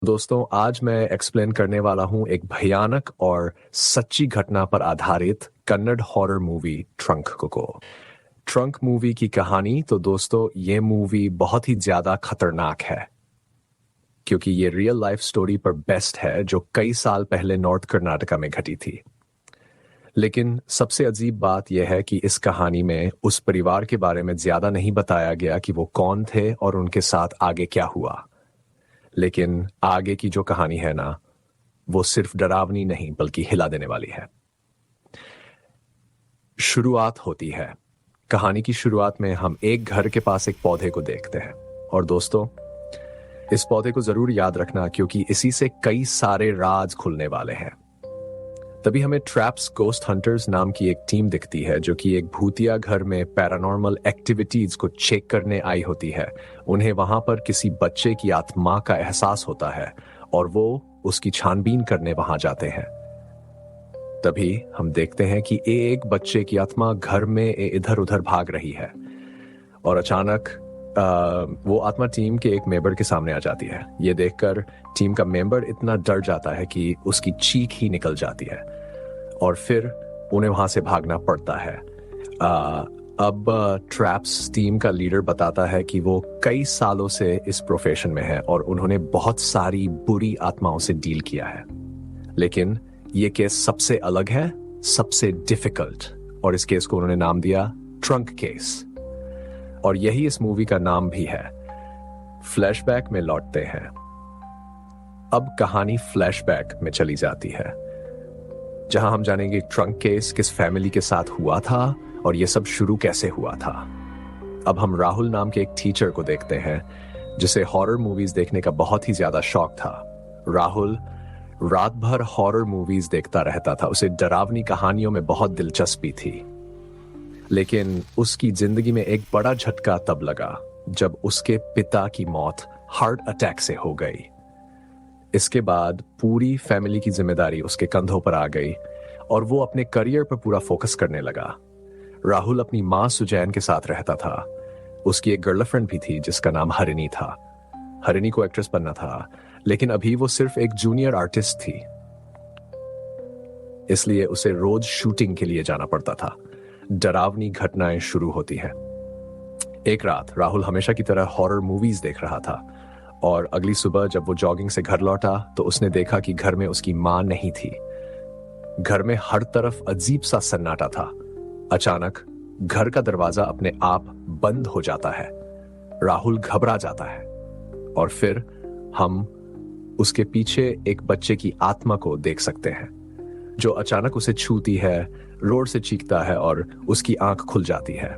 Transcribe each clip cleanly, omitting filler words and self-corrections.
दोस्तों, आज मैं एक्सप्लेन करने वाला हूं एक भयानक और सच्ची घटना पर आधारित कन्नड़ हॉरर मूवी ट्रंक को। ट्रंक मूवी की कहानी तो दोस्तों ये मूवी बहुत ही ज्यादा खतरनाक है क्योंकि ये रियल लाइफ स्टोरी पर बेस्ड है जो कई साल पहले नॉर्थ कर्नाटका में घटी थी। लेकिन सबसे अजीब बात यह है कि इस कहानी में उस परिवार के बारे में ज्यादा नहीं बताया गया कि वो कौन थे और उनके साथ आगे क्या हुआ। लेकिन आगे की जो कहानी है ना, वो सिर्फ डरावनी नहीं बल्कि हिला देने वाली है। शुरुआत होती है। कहानी की शुरुआत में हम एक घर के पास एक पौधे को देखते हैं और दोस्तों इस पौधे को जरूर याद रखना क्योंकि इसी से कई सारे राज खुलने वाले हैं। तभी हमें ट्रैप्स गोस्ट हंटर्स नाम की एक टीम दिखती है जो कि एक भूतिया घर में पैरानॉर्मल एक्टिविटीज को चेक करने आई होती है। उन्हें वहां पर किसी बच्चे की आत्मा का एहसास होता है और वो उसकी छानबीन करने वहां जाते हैं। तभी हम देखते हैं कि एक बच्चे की आत्मा घर में इधर उधर भाग रही है और अचानक वो आत्मा टीम के एक मेंबर के सामने आ जाती है। ये देखकर टीम का मेंबर इतना डर जाता है कि उसकी चीख ही निकल जाती है और फिर उन्हें वहां से भागना पड़ता है। अब ट्रैप्स टीम का लीडर बताता है कि वो कई सालों से इस प्रोफेशन में है और उन्होंने बहुत सारी बुरी आत्माओं से डील किया है, लेकिन ये केस सबसे अलग है, सबसे डिफिकल्ट, और इस केस को उन्होंने नाम दिया ट्रंक केस। और यही इस मूवी का नाम भी है। फ्लैशबैक में लौटते हैं। अब कहानी फ्लैशबैक में चली जाती है जहां हम जानेंगे ट्रंक केस किस फैमिली के साथ हुआ था और यह सब शुरू कैसे हुआ था। अब हम राहुल नाम के एक टीचर को देखते हैं जिसे हॉरर मूवीज देखने का बहुत ही ज्यादा शौक था। राहुल रात भर हॉरर मूवीज देखता रहता था। उसे डरावनी कहानियों में बहुत दिलचस्पी थी, लेकिन उसकी जिंदगी में एक बड़ा झटका तब लगा जब उसके पिता की मौत हार्ट अटैक से हो गई। इसके बाद पूरी फैमिली की जिम्मेदारी उसके कंधों पर आ गई और वो अपने करियर पर पूरा फोकस करने लगा। राहुल अपनी मां सुजैन के साथ रहता था। उसकी एक गर्लफ्रेंड भी थी जिसका नाम हरिणी था। हरिणी को एक्ट्रेस बनना था, लेकिन अभी वो सिर्फ एक जूनियर आर्टिस्ट थी, इसलिए उसे रोज शूटिंग के लिए जाना पड़ता था। डरावनी घटनाएं शुरू होती हैं। एक रात राहुल हमेशा की तरह हॉरर मूवीज देख रहा था और अगली सुबह जब वो जॉगिंग से घर लौटा तो उसने देखा कि घर में उसकी मां नहीं थी। घर में हर तरफ अजीब सा सन्नाटा था। अचानक घर का दरवाजा अपने आप बंद हो जाता है। राहुल घबरा जाता है और फिर हम उसके पीछे एक बच्चे की आत्मा को देख सकते हैं जो अचानक उसे छूती है, रोड से चीखता है और उसकी आंख खुल जाती है।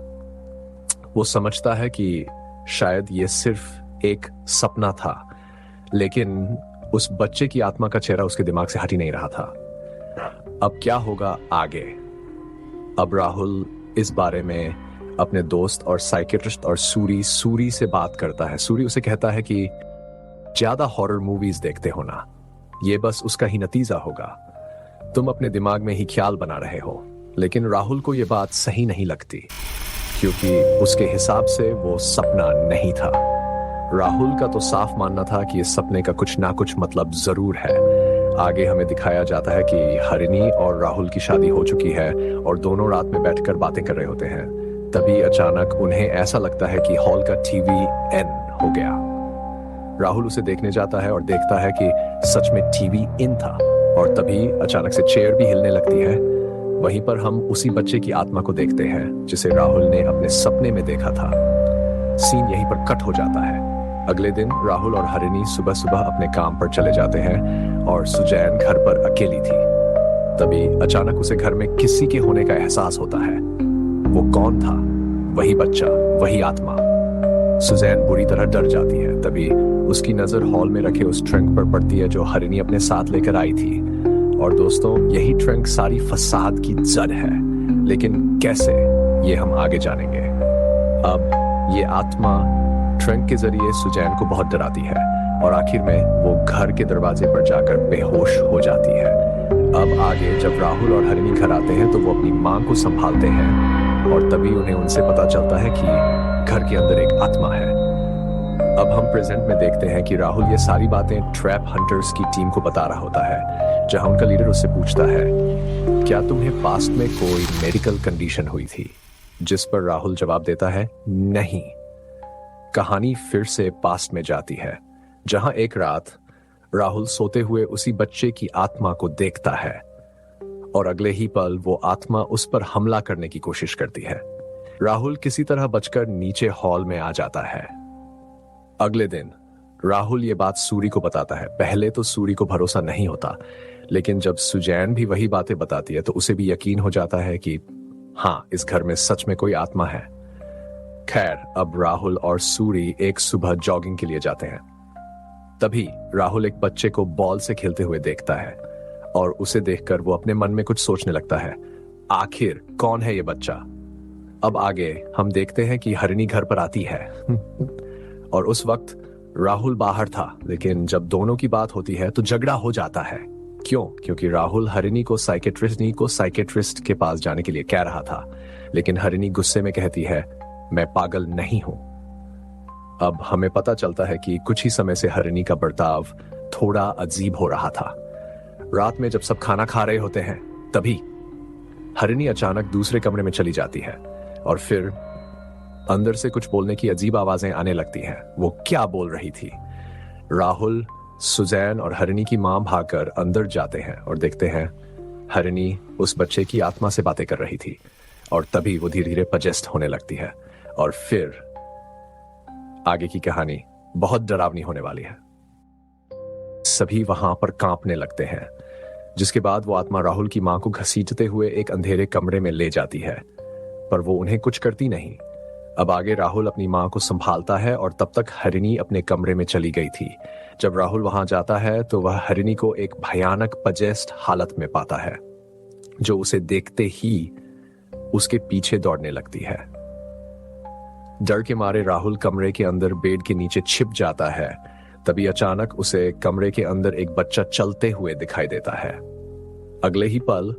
वो समझता है कि शायद ये सिर्फ एक सपना था, लेकिन उस बच्चे की आत्मा का चेहरा उसके दिमाग से हट ही नहीं रहा था। अब क्या होगा आगे? अब राहुल इस बारे में अपने दोस्त और साइकियाट्रिस्ट और सूरी से बात करता है। सूरी उसे कहता है कि ज्यादा हॉरर मूवीज देखते हो ना, ये बस उसका ही नतीजा होगा। तुम अपने दिमाग में ही ख्याल बना रहे हो। लेकिन राहुल को यह बात सही नहीं लगती क्योंकि उसके हिसाब से वो सपना नहीं था। राहुल का तो साफ मानना था कि इस सपने का कुछ ना कुछ मतलब जरूर है। आगे हमें दिखाया जाता है कि हरिणी और राहुल की शादी हो चुकी है और दोनों रात में बैठकर बातें कर रहे होते हैं। तभी अचानक उन्हें ऐसा लगता है कि हॉल का टीवी इन हो गया। राहुल उसे देखने जाता है और देखता है कि सच में टीवी इन था और तभी अचानक से चेयर भी हिलने लगती है। वहीं पर हम उसी बच्चे की आत्मा को देखते हैं जिसे राहुल ने अपने सपने में देखा था। सीन यहीं पर कट हो जाता है। अगले दिन राहुल और हरिणी सुबह सुबह अपने काम पर चले जाते हैं और सुजैन घर पर अकेली थी। तभी अचानक उसे घर में किसी के होने का एहसास होता है। वो कौन था? वही बच्चा, वही आत्मा। सुजैन बुरी तरह डर जाती है। तभी उसकी नजर हॉल में रखे उस ट्रंक पर पड़ती है जो हरिणी अपने साथ लेकर आई थी। और दोस्तों यही ट्रंक सारी फसाद की जड़ है, लेकिन कैसे, ये हम आगे जानेंगे। अब ये आत्मा ट्रंक के जरिए सुजैन को बहुत डराती है और आखिर में वो घर के दरवाजे पर जाकर बेहोश हो जाती है। अब आगे जब राहुल और हरिणी घर आते हैं तो वो अपनी मां को संभालते हैं और तभी उन्हें उनसे पता चलता है कि घर के अंदर एक आत्मा है। अब हम प्रेजेंट में देखते हैं कि राहुल ये सारी बातें ट्रैप हंटर्स की टीम को बता रहा होता है, जहां उनका लीडर उससे पूछता है, क्या तुम्हें पास्ट में कोई मेडिकल कंडीशन हुई थी? जिस पर राहुल जवाब देता है, नहीं। कहानी फिर से पास्ट में जाती है, जहां एक रात राहुल सोते हुए उसी बच्चे की आत्मा को देखता है और अगले ही पल वो आत्मा उस पर हमला करने की कोशिश करती है। राहुल किसी तरह बचकर नीचे हॉल में आ जाता है। अगले दिन राहुल ये बात सूरी को बताता है। पहले तो सूरी को भरोसा नहीं होता, लेकिन जब सुजैन भी वही बातें बताती है तो उसे भी यकीन हो जाता है कि हाँ, इस घर में सच में कोई आत्मा है। खैर, अब राहुल और सूरी एक सुबह जॉगिंग के लिए जाते हैं। तभी राहुल एक बच्चे को बॉल से खेलते हुए देखता है और उसे देखकर वो अपने मन में कुछ सोचने लगता है, आखिर कौन है ये बच्चा? अब आगे हम देखते हैं कि हरिणी घर पर आती है और उस वक्त राहुल बाहर था, लेकिन जब दोनों की बात होती है तो झगड़ा हो जाता है। क्यों? क्योंकि राहुल हरिणी को साइकेट्रिस्ट के पास जाने के लिए कह रहा था, लेकिन हरिणी गुस्से में कहती है, मैं पागल नहीं हूं। अब हमें पता चलता है कि कुछ ही समय से हरिणी का बर्ताव थोड़ा अजीब हो रहा था। रात में जब सब खाना खा रहे होते हैं, तभी हरिणी अचानक दूसरे कमरे में चली जाती है और फिर अंदर से कुछ बोलने की अजीब आवाजें आने लगती हैं। वो क्या बोल रही थी? राहुल, सुजैन और हरिणी की मां भागकर अंदर जाते हैं और देखते हैं हरिणी उस बच्चे की आत्मा से बातें कर रही थी और तभी वो धीरे धीरे पजेस्ट होने लगती है और फिर आगे की कहानी बहुत डरावनी होने वाली है। सभी वहां पर कांपने लगते हैं, जिसके बाद वो आत्मा राहुल की मां को घसीटते हुए एक अंधेरे कमरे में ले जाती है, पर वो उन्हें कुछ करती नहीं। अब आगे राहुल अपनी मां को संभालता है और तब तक हरिणी अपने कमरे में चली गई थी। जब राहुल वहां जाता है तो वह हरिणी को एक भयानक पजेस्ट हालत में पाता है, जो उसे देखते ही उसके पीछे दौड़ने लगती है। डर के मारे राहुल कमरे के अंदर बेड के नीचे छिप जाता है। तभी अचानक उसे कमरे के अंदर एक बच्चा चलते हुए दिखाई देता है। अगले ही पल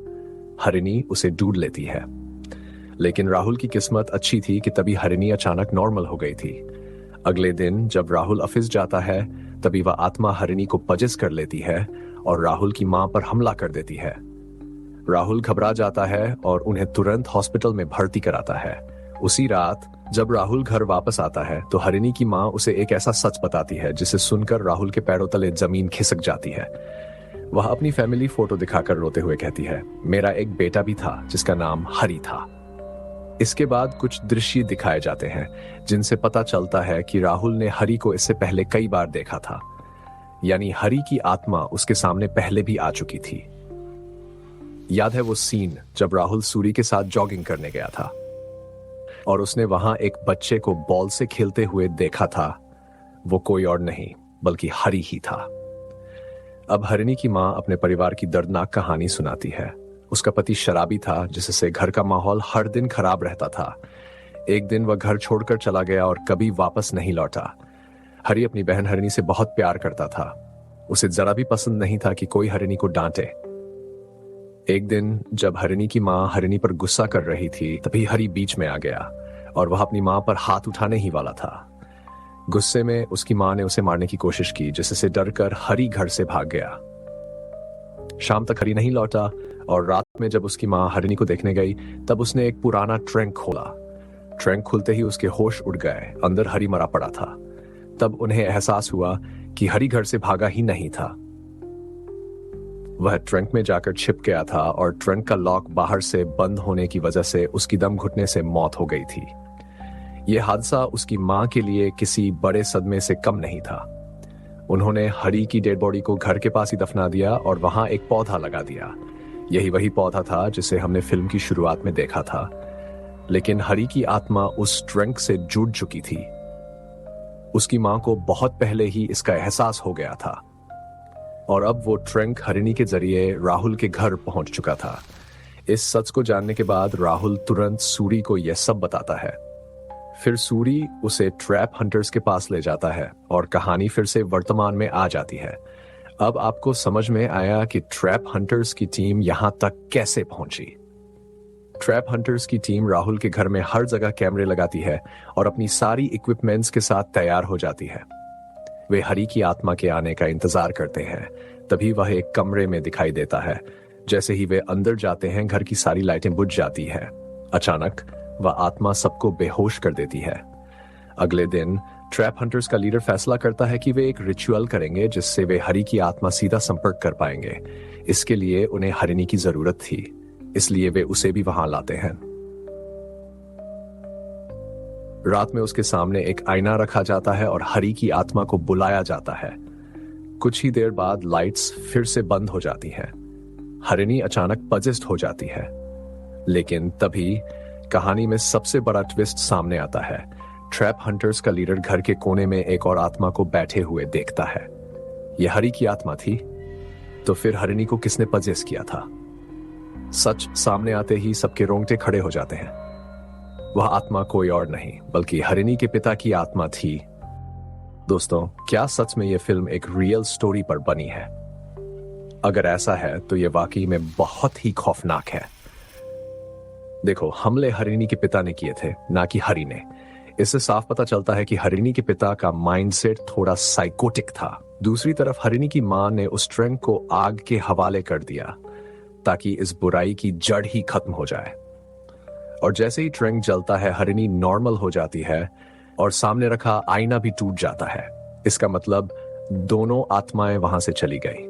हरिणी उसे ढूंढ लेती है, लेकिन राहुल की किस्मत अच्छी थी कि तभी हरिणी अचानक नॉर्मल हो गई थी। अगले दिन जब राहुल ऑफिस जाता है, तभी वह आत्मा हरिणी को पजेस कर लेती है और राहुल की मां पर हमला कर देती है। राहुल घबरा जाता है और उन्हें तुरंत हॉस्पिटल में भर्ती कराता है। उसी रात जब राहुल घर वापस आता है तो हरिणी की मां उसे एक ऐसा सच बताती है जिसे सुनकर राहुल के पैरों तले जमीन खिसक जाती है। वह अपनी फैमिली फोटो दिखाकर रोते हुए कहती है, मेरा एक बेटा भी था जिसका नाम हरि था। इसके बाद कुछ दृश्य दिखाए जाते हैं जिनसे पता चलता है कि राहुल ने हरि को इससे पहले कई बार देखा था, यानी हरि की आत्मा उसके सामने पहले भी आ चुकी थी। याद है वो सीन जब राहुल सूरी के साथ जॉगिंग करने गया था और उसने वहां एक बच्चे को बॉल से खेलते हुए देखा था। वो कोई और नहीं बल्कि हरि ही था। अब हरिणी की मां अपने परिवार की दर्दनाक कहानी सुनाती है। उसका पति शराबी था, जिससे घर का माहौल हर दिन खराब रहता था। एक दिन वह घर छोड़कर चला गया और कभी वापस नहीं लौटा। हरि अपनी बहन हरिणी से बहुत प्यार करता था। उसे जरा भी पसंद नहीं था कि कोई हरिणी को डांटे। एक दिन जब हरिणी की मां हरिणी पर गुस्सा कर रही थी, तभी हरि बीच में आ गया और वह अपनी मां पर हाथ उठाने ही वाला था। गुस्से में उसकी मां ने उसे मारने की कोशिश की, जिससे डरकर हरि घर से भाग गया। शाम तक हरि नहीं लौटा और रात में जब उसकी मां हरिणी को देखने गई, तब उसने एक पुराना ट्रंक खोला। ट्रंक खुलते ही उसके होश उड़ गए। अंदर हरि मरा पड़ा था। तब उन्हें एहसास हुआ कि हरि घर से भागा ही नहीं था। वह ट्रंक में जाकर छिप गया था और ट्रंक का लॉक बाहर से बंद होने की वजह से उसकी दम घुटने से मौत हो गई थी। यह हादसा उसकी मां के लिए किसी बड़े सदमे से कम नहीं था। उन्होंने हरि की डेड बॉडी को घर के पास ही दफना दिया और वहां एक पौधा लगा दिया। यही वही पौधा था जिसे हमने फिल्म की शुरुआत में देखा था, लेकिन हरि की आत्मा उस ट्रंक से जुड़ चुकी थी। उसकी मां को बहुत पहले ही इसका एहसास हो गया था और अब वो ट्रंक हरिणी के जरिए राहुल के घर पहुंच चुका था। इस सच को जानने के बाद राहुल तुरंत सूरी को यह सब बताता है। फिर सूरी उसे ट्रैप हंटर्स के पास ले जाता है और कहानी फिर से वर्तमान में आ जाती है। अब आपको समझ में आया कि ट्रैप हंटर्स की टीम यहां तक कैसे पहुंची। ट्रैप हंटर्स की टीम राहुल के घर में हर जगह कैमरे लगाती है और अपनी सारी इक्विपमेंट्स के साथ तैयार हो जाती है। वे हरी की आत्मा के आने का इंतजार करते हैं। तभी वह एक कमरे में दिखाई देता है। जैसे ही वे अंदर जाते हैं, घर की सारी लाइटें बुझ जाती हैं। अचानक वह आत्मा सबको बेहोश कर देती है। अगले दिन ट्रैप हंटर्स का लीडर फैसला करता है कि वे एक रिचुअल करेंगे जिससे वे हरी की आत्मा सीधा संपर्क कर पाएंगे। इसके लिए उन्हें हरिणी की जरूरत थी, इसलिए वे उसे भी वहां लाते हैं। रात में उसके सामने एक आईना रखा जाता है और हरी की आत्मा को बुलाया जाता है। कुछ ही देर बाद लाइट्स फिर से बंद हो जाती हैं। हरिणी अचानक पजेस्ट हो जाती है। लेकिन तभी कहानी में सबसे बड़ा ट्विस्ट सामने आता है। ट्रैप हंटर्स का लीडर घर के कोने में एक और आत्मा को बैठे हुए देखता है। यह हरी की आत्मा थी। तो फिर हरिणी को किसने पजेस किया था? सच सामने आते ही सबके रोंगटे खड़े हो जाते हैं। वह आत्मा कोई और नहीं बल्कि हरिणी के पिता की आत्मा थी। दोस्तों, क्या सच में यह फिल्म एक रियल स्टोरी पर बनी है? अगर ऐसा है तो यह वाकई में बहुत ही खौफनाक है। देखो, हमले हरिणी के पिता ने किए थे, ना कि हरि ने। इससे साफ पता चलता है कि हरिणी के पिता का माइंडसेट थोड़ा साइकोटिक था। दूसरी तरफ हरिणी की मां ने उस ट्रंक को आग के हवाले कर दिया ताकि इस बुराई की जड़ ही खत्म हो जाए। और जैसे ही ट्रंक जलता है, हरिणी नॉर्मल हो जाती है और सामने रखा आईना भी टूट जाता है। इसका मतलब दोनों आत्माएं वहां से चली गई।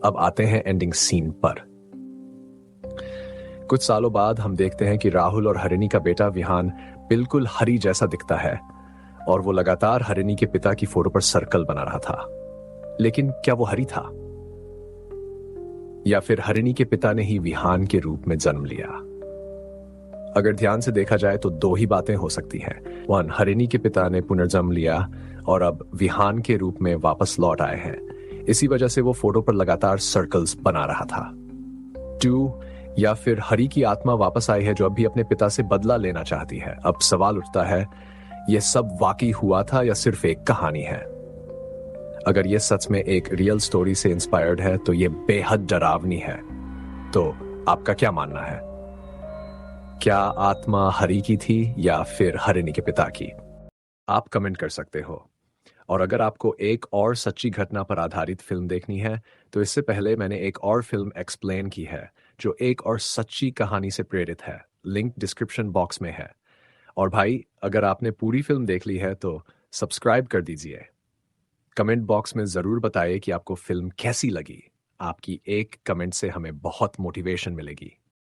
अब आते हैं एंडिंग सीन पर। कुछ सालों बाद हम देखते हैं कि राहुल और हरिणी का बेटा विहान बिल्कुल हरी जैसा दिखता है और वो लगातार हरिणी के पिता की फोटो पर सर्कल बना रहा था। लेकिन क्या वो हरी था, या फिर हरिणी के पिता ने ही विहान के रूप में जन्म लिया? अगर ध्यान से देखा जाए तो दो ही बातें हो सकती हैं। वन, हरिणी के पिता ने पुनर्जन्म लिया और अब विहान के रूप में वापस लौट आए हैं। इसी वजह से वो फोटो पर लगातार सर्कल्स बना रहा था। टू, या फिर हरी की आत्मा वापस आई है जो अब भी अपने पिता से बदला लेना चाहती है। अब सवाल उठता है, यह सब वाकई हुआ था या सिर्फ एक कहानी है? अगर यह सच में एक रियल स्टोरी से इंस्पायर्ड है तो यह बेहद डरावनी है। तो आपका क्या मानना है? क्या आत्मा हरी की थी या फिर हरिणी के पिता की? आप कमेंट कर सकते हो। और अगर आपको एक और सच्ची घटना पर आधारित फिल्म देखनी है तो इससे पहले मैंने एक और फिल्म एक्सप्लेन की है जो एक और सच्ची कहानी से प्रेरित है। लिंक डिस्क्रिप्शन बॉक्स में है। और भाई, अगर आपने पूरी फिल्म देख ली है तो सब्सक्राइब कर दीजिए। कमेंट बॉक्स में जरूर बताइए कि आपको फिल्म कैसी लगी। आपकी एक कमेंट से हमें बहुत मोटिवेशन मिलेगी।